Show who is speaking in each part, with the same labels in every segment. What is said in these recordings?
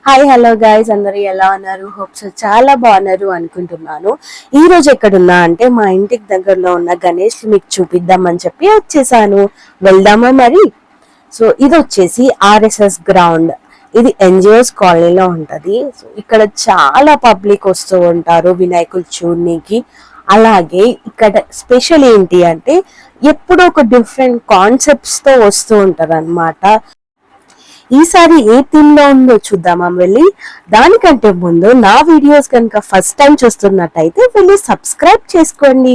Speaker 1: Hi hello guys, అందరూ ఎలా ఉన్నారు? హోప్స్ చాలా బాగున్నారు అనుకుంటున్నాను. ఈ రోజు ఎక్కడున్నా అంటే మా ఇంటికి దగ్గరలో ఉన్న గణేష్ మీకు చూపిద్దామని చెప్పి వచ్చేసాను. వెళ్దామా మరి? సో ఇది వచ్చేసి ఆర్ఎస్ఎస్ గ్రౌండ్. ఇది ఎన్జిఓస్ కాలనీలో ఉంటది. సో ఇక్కడ చాలా పబ్లిక్ వస్తూ ఉంటారు వినాయకులు చూడనీకి. అలాగే ఇక్కడ స్పెషల్ ఏంటి అంటే ఎప్పుడో ఒక డిఫరెంట్ కాన్సెప్ట్స్ తో వస్తూ ఉంటారు అనమాట. ఈసారి ఏ థీమ్ లో ఉందో చూద్దామా వెళ్ళి. దానికంటే ముందు నా వీడియోస్ కనుక ఫస్ట్ టైం చూస్తున్నట్టయితే వెళ్ళి సబ్స్క్రైబ్ చేసుకోండి.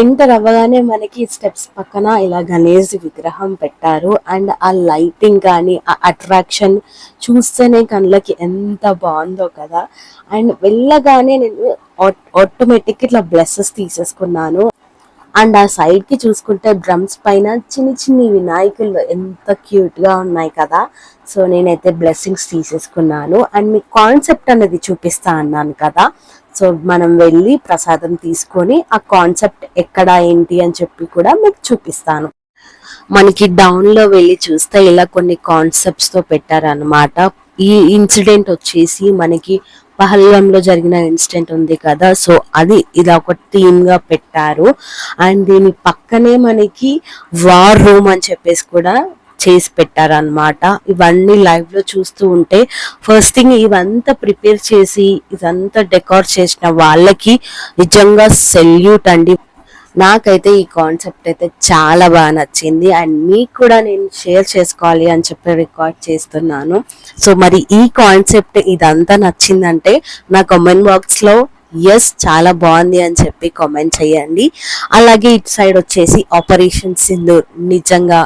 Speaker 1: ఎంటర్ అవ్వగానే మనకి స్టెప్స్ పక్కన ఇలా గణేష్ విగ్రహం పెట్టారు. అండ్ ఆ లైటింగ్ కానీ ఆ అట్రాక్షన్ చూస్తేనే కళ్ళకి ఎంత బాగుందో కదా. అండ్ వెళ్ళగానే నేను ఆటోమేటిక్ ఇట్లా బ్లెస్సెస్ తీసేసుకున్నాను. అండ్ ఆ సైడ్ కి చూసుకుంటే డ్రమ్స్ పైన చిన్ని చిన్ని వినాయకులు ఎంత క్యూట్ గా ఉన్నాయి కదా. సో నేనైతే బ్లెస్సింగ్స్ తీసేసుకున్నాను. అండ్ మీకు కాన్సెప్ట్ అనేది చూపిస్తా అన్నాను కదా. సో మనం వెళ్ళి ప్రసాదం తీసుకొని ఆ కాన్సెప్ట్ ఎక్కడ ఏంటి అని చెప్పి కూడా మీకు చూపిస్తాను. మనకి డౌన్ లో వెళ్ళి చూస్తే ఇలా కొన్ని కాన్సెప్ట్స్ తో పెట్టారనమాట. ఈ ఇన్సిడెంట్ వచ్చేసి మనకి పహల్గాంలో జరిగిన ఇన్సిడెంట్ ఉంది కదా. సో అది ఇలా ఒక థీమ్ గా పెట్టారు. అండ్ దీని పక్కనే మనకి వార్ రూమ్ అని చెప్పేసి కూడా చేసి పెట్టారనమాట. ఇవన్నీ లైవ్ లో చూస్తూ ఉంటే ఫస్ట్ థింగ్ ఇవంతా ప్రిపేర్ చేసి ఇదంతా డెకోర్ చేసిన వాళ్ళకి నిజంగా సెల్యూట్ అండి. నాకైతే ఈ కాన్సెప్ట్ అయితే చాలా బాగా నచ్చింది. అండ్ మీకు కూడా నేను షేర్ చేసుకోవాలి అని చెప్పి రికార్డ్ చేస్తున్నాను. సో మరి ఈ కాన్సెప్ట్ ఇదంతా నచ్చిందంటే నా కామెంట్ బాక్స్ లో ఎస్ చాలా బాగుంది అని చెప్పి కామెంట్ చేయండి. అలాగే ఇటు సైడ్ వచ్చేసి ఆపరేషన్ సింధూర్. నిజంగా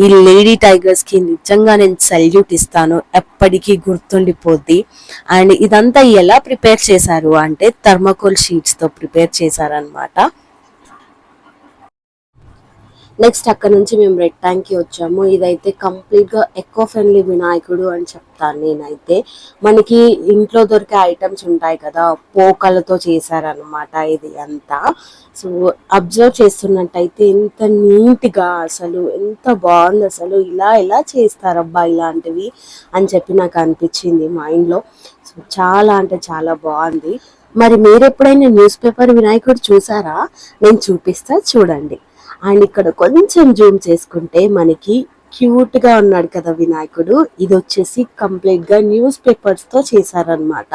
Speaker 1: ఈ లేడీ టైగర్స్ కి నిజంగా నేను సల్యూట్ ఇస్తాను, ఎప్పటికీ గుర్తుండిపోద్ది. అండ్ ఇదంతా ఎలా ప్రిపేర్ చేశారు అంటే థర్మాకోల్ షీట్స్ తో ప్రిపేర్ చేశారనమాట. నెక్స్ట్ అక్కడ నుంచి మేము రెడ్ ట్యాంక్ కి వచ్చాము. ఇదైతే కంప్లీట్ గా ఎకో ఫ్రెండ్లీ వినాయకుడు అని చెప్తాను నేనైతే. మనకి ఇంట్లో దొరికే ఐటమ్స్ ఉంటాయి కదా, పోకలతో చేశారనమాట ఇది అంతా. సో అబ్జర్వ్ చేస్తున్నట్టయితే ఎంత నీట్ గా, అసలు ఎంత బాగుంది. అసలు ఇలా ఎలా చేస్తారబ్బా ఇలాంటివి అని చెప్పి నాకు అనిపించింది మైండ్ లో. సో చాలా అంటే చాలా బాగుంది. మరి మీరు ఎప్పుడైనా న్యూస్ పేపర్ వినాయకుడు చూసారా? నేను చూపిస్తా చూడండి. అండ్ ఇక్కడ కొంచెం జూమ్ చేసుకుంటే మనకి క్యూట్ గా ఉన్నాడు కదా వినాయకుడు. ఇది వచ్చేసి కంప్లీట్ గా న్యూస్ పేపర్స్ తో చేశారనమాట.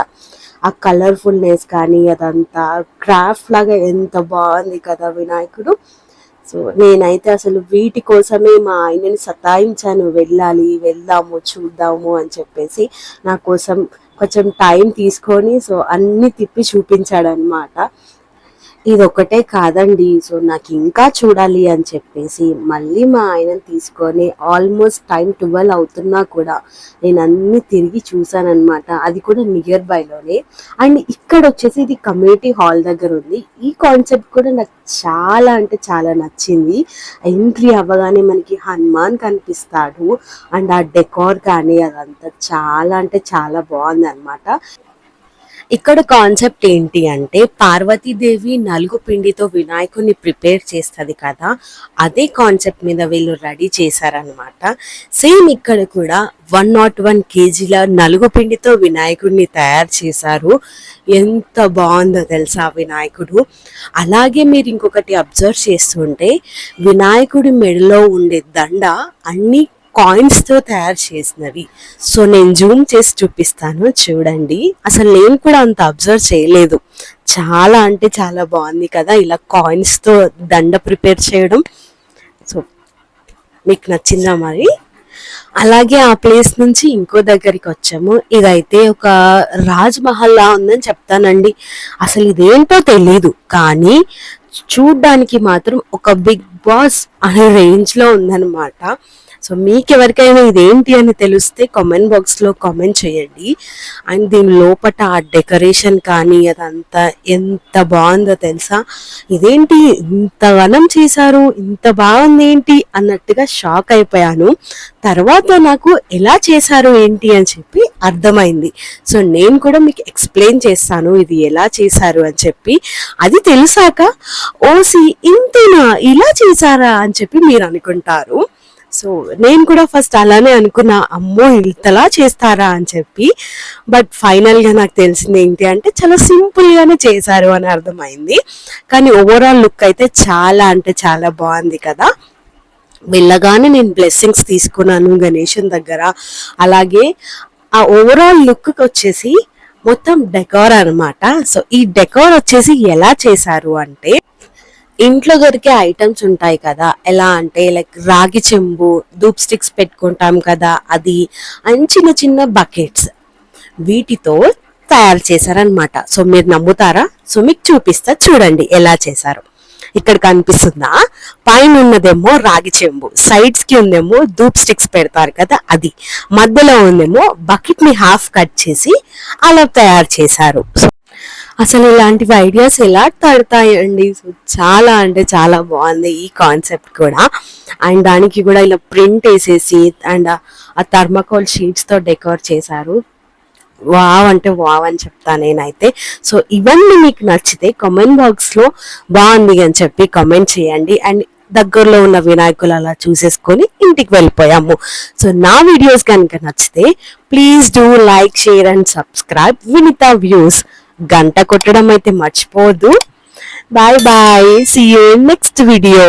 Speaker 1: ఆ కలర్ఫుల్నెస్ కానీ అదంతా క్రాఫ్ట్ లాగా ఎంత బాగుంది కదా వినాయకుడు. సో నేనైతే అసలు వీటి కోసమే మా ఆయనని సతాయించాను, వెళ్ళాలి వెళ్దాము చూద్దాము అని చెప్పేసి. నా కోసం కొంచెం టైం తీసుకొని సో అన్ని తిప్పి చూపించాడు అనమాట. ఇది ఒకటే కాదండి, సో నాకు ఇంకా చూడాలి అని చెప్పేసి మళ్ళీ మా ఆయనని తీసుకొని ఆల్మోస్ట్ టైం 12 అవుతున్నా కూడా నేను అన్ని తిరిగి చూసానమాట. అది కూడా నియర్ బైలోనే. అండ్ ఇక్కడ వచ్చేసి ఇది కమ్యూనిటీ హాల్ దగ్గర ఉంది. ఈ కాన్సెప్ట్ కూడా నాకు చాలా అంటే చాలా నచ్చింది. ఎంట్రీ అవ్వగానే మనకి హనుమాన్ కనిపిస్తాడు. అండ్ ఆ డెకోర్ కానీ అదంతా చాలా అంటే చాలా బాగుంది అనమాట. ఇక్కడ కాన్సెప్ట్ ఏంటి అంటే పార్వతీదేవి నలుగు పిండితో వినాయకుడిని ప్రిపేర్ చేస్తుంది కదా, అదే కాన్సెప్ట్ మీద వీళ్ళు రెడీ చేశారనమాట. సేమ్ ఇక్కడ కూడా 101 kgల నలుగు పిండితో వినాయకుడిని తయారు చేశారు. ఎంత బాగుందో తెలుసా వినాయకుడు. అలాగే మీరు ఇంకొకటి అబ్జర్వ్ చేస్తుంటే వినాయకుడి మెడలో ఉండే దండ అన్ని కాయిన్స్ తో తయారు చేసినవి. సో నేను జూమ్ చేసి చూపిస్తాను చూడండి. అసలు నేను కూడా అంత అబ్జర్వ్ చేయలేదు. చాలా అంటే చాలా బాగుంది కదా ఇలా కాయిన్స్ తో దండ ప్రిపేర్ చేయడం. సో మీకు నచ్చిందా మరి? అలాగే ఆ ప్లేస్ నుంచి ఇంకో దగ్గరికి వచ్చాము. ఇదైతే ఒక రాజ్ మహల్ లా ఉందని చెప్తానండి. అసలు ఇదేంటో తెలీదు కానీ చూడ్డానికి మాత్రం ఒక బిగ్ బాస్ అనే రేంజ్ లో ఉందన్నమాట. సో మీకు ఎవరికైనా ఇదేంటి అని తెలిస్తే కామెంట్ బాక్స్ లో కామెంట్ చేయండి. అండ్ దీని లోపల ఆ డెకరేషన్ కానీ అదంతా ఎంత బాగుందో తెలుసా. ఇదేంటి ఇంత వనం చేశారు, ఇంత బాగుంది ఏంటి అన్నట్టుగా షాక్ అయిపోయాను. తర్వాత నాకు ఎలా చేశారు ఏంటి అని చెప్పి అర్థమైంది. సో నేను కూడా మీకు ఎక్స్ప్లెయిన్ చేస్తాను ఇది ఎలా చేశారు అని చెప్పి. అది తెలిసాక ఓసి ఇంతేనా ఇలా చేశారా అని చెప్పి మీరు అనుకుంటారు. సో నేను కూడా ఫస్ట్ అలానే అనుకున్నా, అమ్మో ఇంతలా చేస్తారా అని చెప్పి. బట్ ఫైనల్గా నాకు తెలిసింది ఏంటి అంటే చాలా సింపుల్గానే చేశారు అని అర్థమైంది. కానీ ఓవరాల్ లుక్ అయితే చాలా అంటే చాలా బాగుంది కదా. వెళ్ళగానే నేను బ్లెస్సింగ్స్ తీసుకున్నాను గణేషన్ దగ్గర. అలాగే ఆ ఓవరాల్ లుక్ వచ్చేసి మొత్తం డెకార్ అనమాట. సో ఈ డెకార్ వచ్చేసి ఎలా చేశారు అంటే, ఇంట్లో దొరికే ఐటమ్స్ ఉంటాయి కదా, ఎలా అంటే లైక్ రాగి చెంబు, ధూప్ స్టిక్స్ పెట్టుకుంటాం కదా అది, అండ్ చిన్న చిన్న బకెట్స్, వీటితో తయారు చేశారనమాట. సో మీరు నమ్ముతారా? సో మీకు చూపిస్తా చూడండి ఎలా చేశారు. ఇక్కడ కనిపిస్తుందా, పైన ఉన్నదేమో రాగి చెంబు, సైడ్స్ కి ఉందేమో ధూప్ స్టిక్స్ పెడతారు కదా అది, మధ్యలో ఉందేమో బకెట్ ని హాఫ్ కట్ చేసి అలా తయారు చేశారు. అసలు ఇలాంటివి ఐడియాస్ ఎలా తడతాయండి. సో చాలా అంటే చాలా బాగుంది ఈ కాన్సెప్ట్ కూడా. అండ్ దానికి కూడా ఇలా ప్రింట్ వేసేసి అండ్ ఆ థర్మాకోల్ షీట్స్ తో డెకోర్ చేశారు. వావ్ అంటే వావ్ అని చెప్తా నేనైతే. సో ఇవన్నీ మీకు నచ్చితే కామెంట్ బాక్స్ లో బాగుంది అని చెప్పి కామెంట్ చేయండి. అండ్ దగ్గరలో ఉన్న వినాయకులు అలా చూసేసుకొని ఇంటికి వెళ్ళిపోయాము. సో నా వీడియోస్ కనుక నచ్చితే please do like, share and subscribe వినిత వ్యూస్. గంట కొట్టడం అయితే మర్చిపోవద్దు. Bye bye, see you in next video.